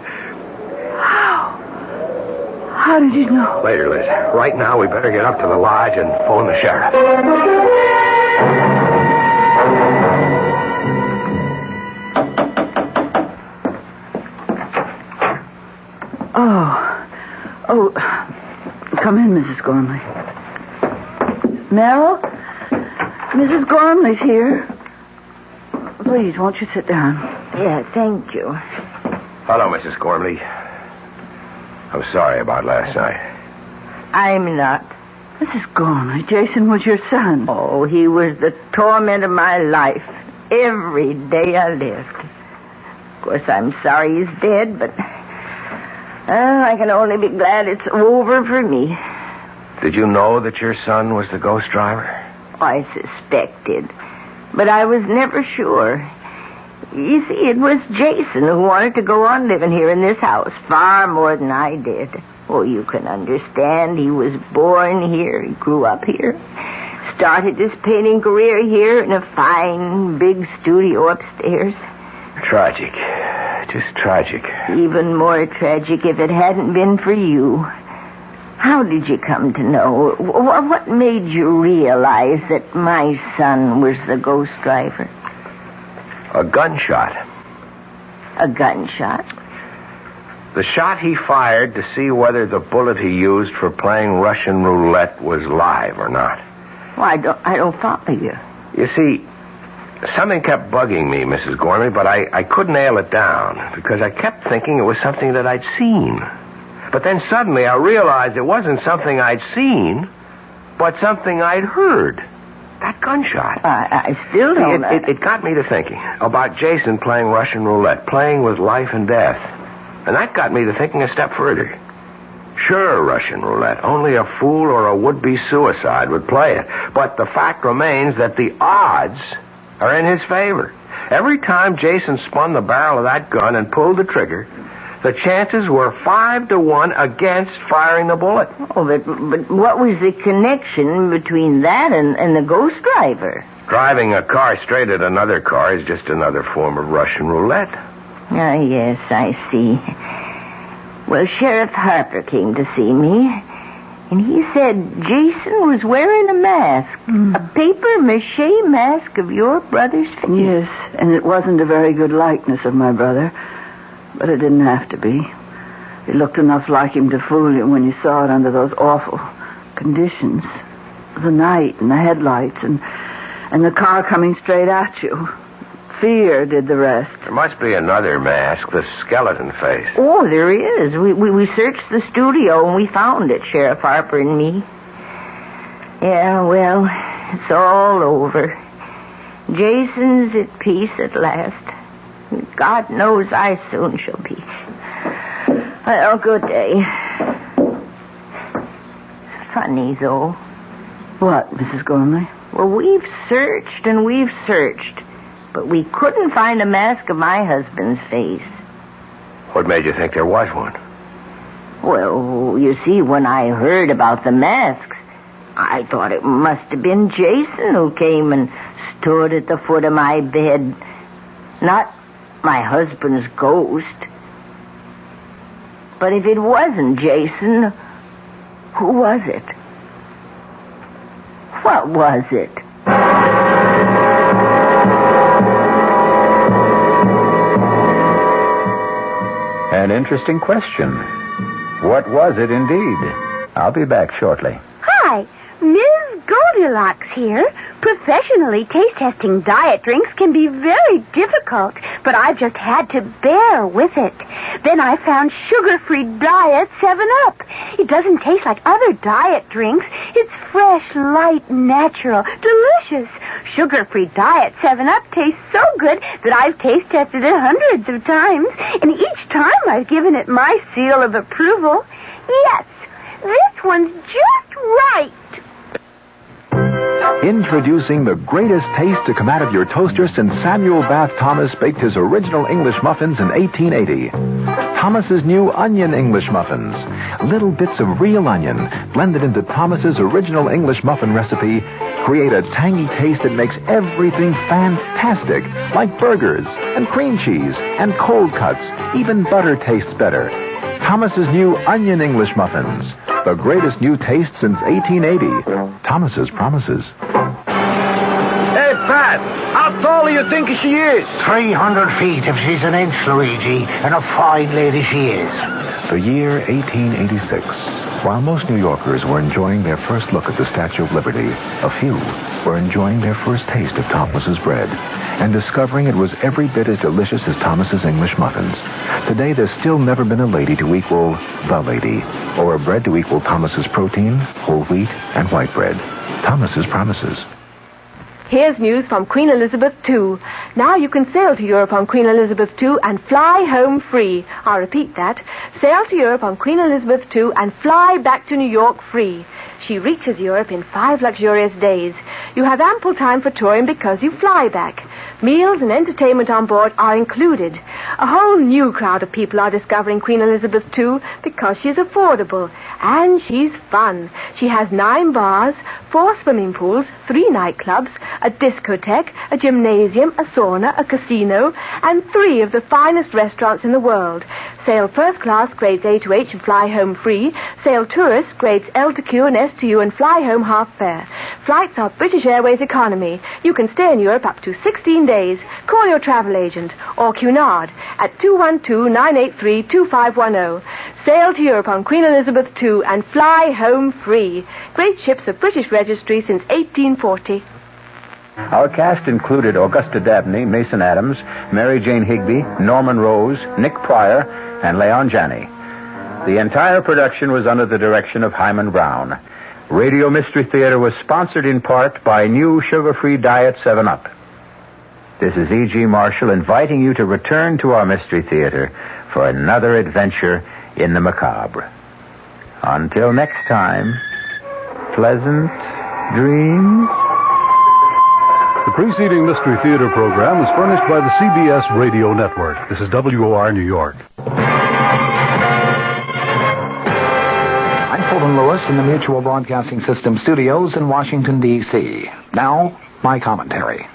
F: How did you know?
N: Later, Liz. Right now, we better get up to the lodge and phone the sheriff.
F: Oh, come in, Mrs. Gormley. Mel? Mrs. Gormley's here. Please, won't you sit down?
G: Yeah, thank you.
N: Hello, Mrs. Gormley. I'm sorry about last night.
G: I'm not.
F: Mrs. Gormley, Jason was your son.
G: Oh, he was the torment of my life. Every day I lived. Of course, I'm sorry he's dead, but I can only be glad it's over for me.
N: Did you know that your son was the ghost driver?
G: I suspected, but I was never sure. You see, it was Jason who wanted to go on living here in this house far more than I did. Oh, you can understand. He was born here. He grew up here. Started his painting career here in a fine, big studio upstairs.
N: Tragic. Just tragic.
G: Even more tragic if it hadn't been for you. How did you come to know? What made you realize that my son was the ghost driver?
N: A gunshot.
G: A gunshot?
N: The shot he fired to see whether the bullet he used for playing Russian roulette was live or not.
G: Well, I don't follow you.
N: You see, something kept bugging me, Mrs. Gormley, but I couldn't nail it down because I kept thinking it was something that I'd seen. But then suddenly I realized it wasn't something I'd seen, but something I'd heard. That gunshot.
G: I still don't know.
N: It got me to thinking about Jason playing Russian roulette, playing with life and death. And that got me to thinking a step further. Sure, Russian roulette. Only a fool or a would-be suicide would play it. But the fact remains that the odds are in his favor. Every time Jason spun the barrel of that gun and pulled the trigger, the chances were 5-1 against firing the bullet.
G: Oh, but what was the connection between that and the ghost driver?
N: Driving a car straight at another car is just another form of Russian roulette.
G: Ah, yes, I see. Well, Sheriff Harper came to see me, and he said Jason was wearing a mask, a papier-mâché mask of your brother's face.
F: Yes, and it wasn't a very good likeness of my brother, but it didn't have to be. It looked enough like him to fool you when you saw it under those awful conditions. The night and the headlights and the car coming straight at you. Fear did the rest.
N: There must be another mask, the skeleton face.
G: Oh, there is. We searched the studio and we found it, Sheriff Harper and me. Yeah, well, it's all over. Jason's at peace at last. God knows I soon shall be. Well, good day. Funny, though.
F: What, Mrs. Gormley?
G: Well, we've searched and we've searched, but we couldn't find a mask of my husband's face.
N: What made you think there was one?
G: Well, you see, when I heard about the masks, I thought it must have been Jason who came and stood at the foot of my bed. Not my husband's ghost. But if it wasn't Jason, who was it? What was it?
A: An interesting question. What was it indeed? I'll be back shortly.
I: Hi, Ms. Goldilocks here. Professionally taste-testing diet drinks can be very difficult, but I've just had to bear with it. Then I found sugar-free diet 7-Up. It doesn't taste like other diet drinks. It's fresh, light, natural, delicious. Sugar-free diet 7-Up tastes so good that I've taste-tested it hundreds of times, and each time I've given it my seal of approval. Yes, this one's just right.
M: Introducing the greatest taste to come out of your toaster since Samuel Bath Thomas baked his original English muffins in 1880. Thomas's new onion English muffins. Little bits of real onion blended into Thomas's original English muffin recipe create a tangy taste that makes everything fantastic, like burgers and cream cheese and cold cuts. Even butter tastes better. Thomas's new onion English muffins. The greatest new taste since 1880. Thomas's promises.
O: Hey, Pat, how tall do you think she is? 300 feet if she's an inch, Luigi, and a fine lady she is.
M: The year 1886. While most New Yorkers were enjoying their first look at the Statue of Liberty, a few were enjoying their first taste of Thomas's bread and discovering it was every bit as delicious as Thomas's English muffins. Today, there's still never been a lady to equal the lady, or a bread to equal Thomas's protein, whole wheat, and white bread. Thomas's promises.
P: Here's news from Queen Elizabeth II. Now you can sail to Europe on Queen Elizabeth II and fly home free. I'll repeat that. Sail to Europe on Queen Elizabeth II and fly back to New York free. She reaches Europe in 5 luxurious days. You have ample time for touring because you fly back. Meals and entertainment on board are included. A whole new crowd of people are discovering Queen Elizabeth II because she's affordable. And she's fun. She has 9 bars, 4 swimming pools, 3 nightclubs, a discotheque, a gymnasium, a sauna, a casino, and 3 of the finest restaurants in the world. Sail first class grades A to H and fly home free. Sail tourist grades L to Q and S to U and fly home half fare. Flights are British Airways economy. You can stay in Europe up to 16 days. Call your travel agent or Cunard at 212-983-2510. Sail to Europe on Queen Elizabeth II and fly home free. Great ships of British registry since 1840.
A: Our cast included Augusta Dabney, Mason Adams, Mary Jane Higby, Norman Rose, Nick Pryor, and Leon Janney. The entire production was under the direction of Himan Brown. Radio Mystery Theater was sponsored in part by new sugar-free Diet 7-Up. This is E.G. Marshall inviting you to return to our Mystery Theater for another adventure in the macabre. Until next time, pleasant dreams.
J: The preceding Mystery Theater program is furnished by the CBS Radio Network. This is WOR New York.
Q: I'm Fulton Lewis in the Mutual Broadcasting System studios in Washington, D.C. Now, my commentary.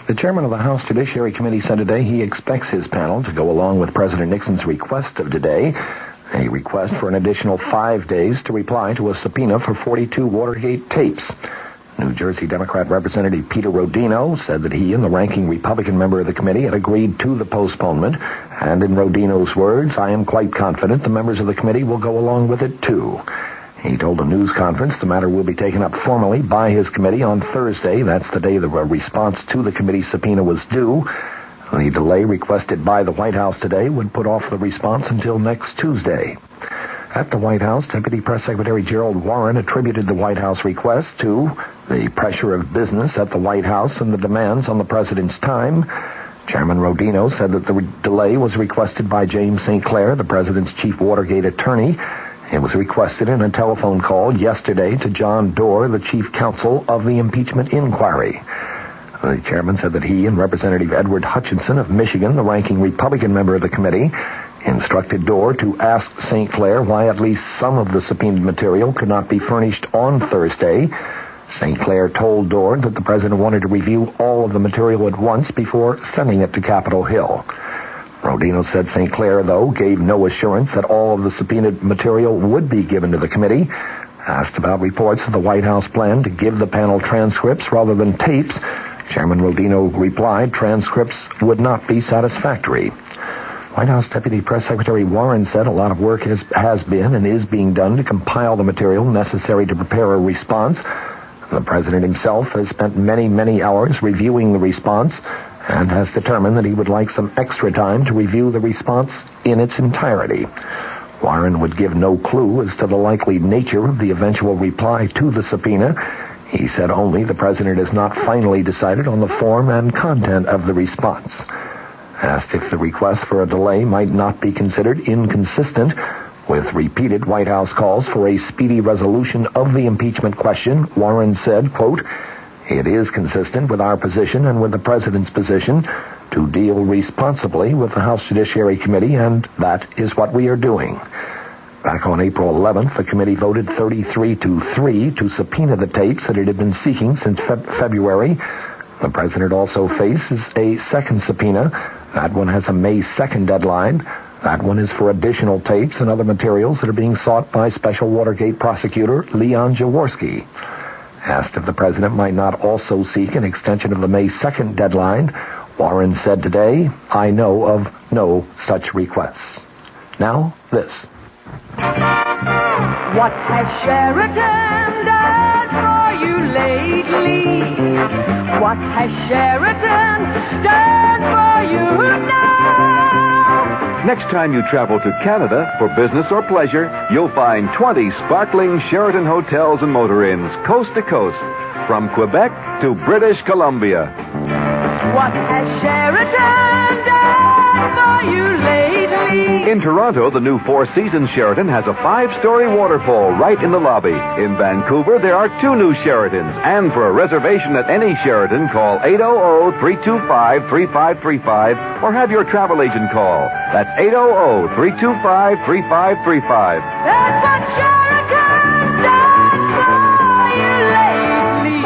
Q: The chairman of the House Judiciary Committee said today he expects his panel to go along with President Nixon's request of today, a request for an additional 5 days to reply to a subpoena for 42 Watergate tapes. New Jersey Democrat Representative Peter Rodino said that he and the ranking Republican member of the committee had agreed to the postponement, and in Rodino's words, I am quite confident the members of the committee will go along with it too. He told a news conference the matter will be taken up formally by his committee on Thursday. That's the day the response to the committee's subpoena was due. The delay requested by the White House today would put off the response until next Tuesday. At the White House, Deputy Press Secretary Gerald Warren attributed the White House request to the pressure of business at the White House and the demands on the president's time. Chairman Rodino said that the delay was requested by James St. Clair, the president's chief Watergate attorney. It was requested in a telephone call yesterday to John Doerr, the chief counsel of the impeachment inquiry. The chairman said that he and Representative Edward Hutchinson of Michigan, the ranking Republican member of the committee, instructed Doerr to ask St. Clair why at least some of the subpoenaed material could not be furnished on Thursday. St. Clair told Doerr that the president wanted to review all of the material at once before sending it to Capitol Hill. Rodino said St. Clair, though, gave no assurance that all of the subpoenaed material would be given to the committee. Asked about reports of the White House plan to give the panel transcripts rather than tapes, Chairman Rodino replied transcripts would not be satisfactory. White House Deputy Press Secretary Warren said a lot of work has been and is being done to compile the material necessary to prepare a response. The president himself has spent many, many hours reviewing the response and has determined that he would like some extra time to review the response in its entirety. Warren would give no clue as to the likely nature of the eventual reply to the subpoena. He said only the president has not finally decided on the form and content of the response. Asked if the request for a delay might not be considered inconsistent with repeated White House calls for a speedy resolution of the impeachment question, Warren said, quote, it is consistent with our position and with the president's position to deal responsibly with the House Judiciary Committee, and that is what we are doing. Back on April 11th, the committee voted 33-3 to subpoena the tapes that it had been seeking since February. The president also faces a second subpoena. That one has a May 2nd deadline. That one is for additional tapes and other materials that are being sought by Special Watergate prosecutor Leon Jaworski. Asked if the president might not also seek an extension of the May 2nd deadline, Warren said today, I know of no such requests. Now, this.
B: What has Sheridan done for you lately? What has Sheridan done for you now?
D: Next time you travel to Canada for business or pleasure, you'll find 20 sparkling Sheraton hotels and motor inns, coast to coast, from Quebec to British Columbia.
B: What has Sheridan done for you lately?
D: In Toronto, the new Four Seasons Sheraton has a 5-story waterfall right in the lobby. In Vancouver, there are 2 new Sheratons. And for a reservation at any Sheraton, call 800-325-3535 or have your travel agent call. That's 800-325-3535.
B: That's what Sheraton's done for you lately.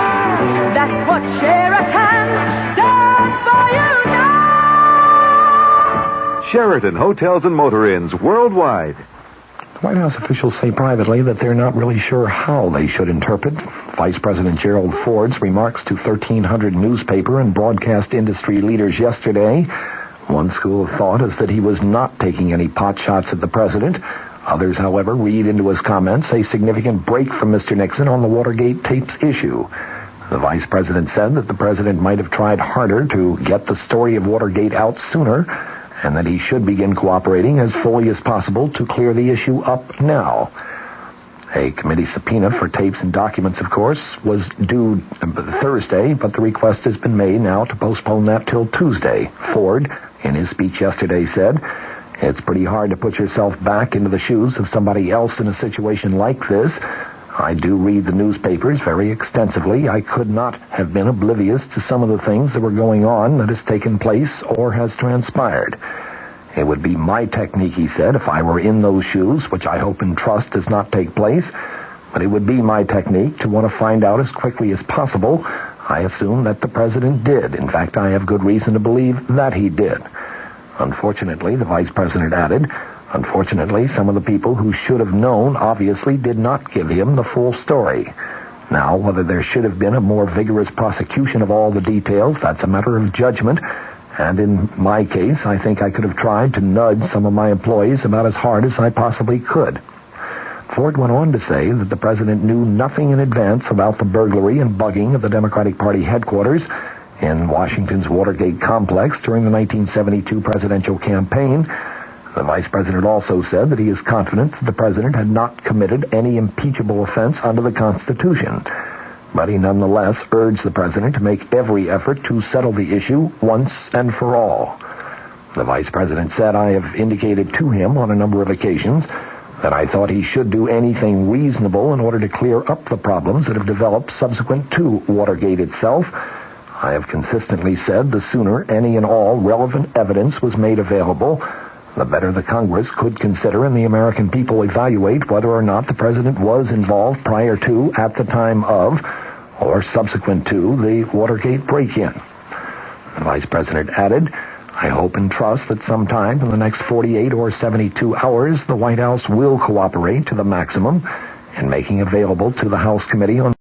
B: That's what Sheraton's done for you now.
D: Sheraton Hotels and Motor Inns worldwide.
Q: White House officials say privately that they're not really sure how they should interpret Vice President Gerald Ford's remarks to 1,300 newspaper and broadcast industry leaders yesterday. One school of thought is that he was not taking any pot shots at the president. Others, however, read into his comments a significant break from Mr. Nixon on the Watergate tapes issue. The vice president said that the president might have tried harder to get the story of Watergate out sooner, and that he should begin cooperating as fully as possible to clear the issue up now. A committee subpoena for tapes and documents, of course, was due Thursday, but the request has been made now to postpone that till Tuesday. Ford, in his speech yesterday, said, "It's pretty hard to put yourself back into the shoes of somebody else in a situation like this. I do read the newspapers very extensively. I could not have been oblivious to some of the things that were going on that has taken place or has transpired. It would be my technique," he said, "if I were in those shoes, which I hope and trust does not take place, but it would be my technique to want to find out as quickly as possible. I assume that the president did. In fact, I have good reason to believe that he did." Unfortunately, the vice president added, unfortunately, some of the people who should have known obviously did not give him the full story. Now, whether there should have been a more vigorous prosecution of all the details, that's a matter of judgment. And in my case, I think I could have tried to nudge some of my employees about as hard as I possibly could. Ford went on to say that the president knew nothing in advance about the burglary and bugging of the Democratic Party headquarters in Washington's Watergate complex during the 1972 presidential campaign. The vice president also said that he is confident that the president had not committed any impeachable offense under the Constitution. But he nonetheless urged the president to make every effort to settle the issue once and for all. The vice president said, "I have indicated to him on a number of occasions that I thought he should do anything reasonable in order to clear up the problems that have developed subsequent to Watergate itself. I have consistently said the sooner any and all relevant evidence was made available, the better the Congress could consider and the American people evaluate whether or not the president was involved prior to, at the time of, or subsequent to the Watergate break-in." The vice president added, "I hope and trust that sometime in the next 48 or 72 hours, the White House will cooperate to the maximum in making available to the House Committee on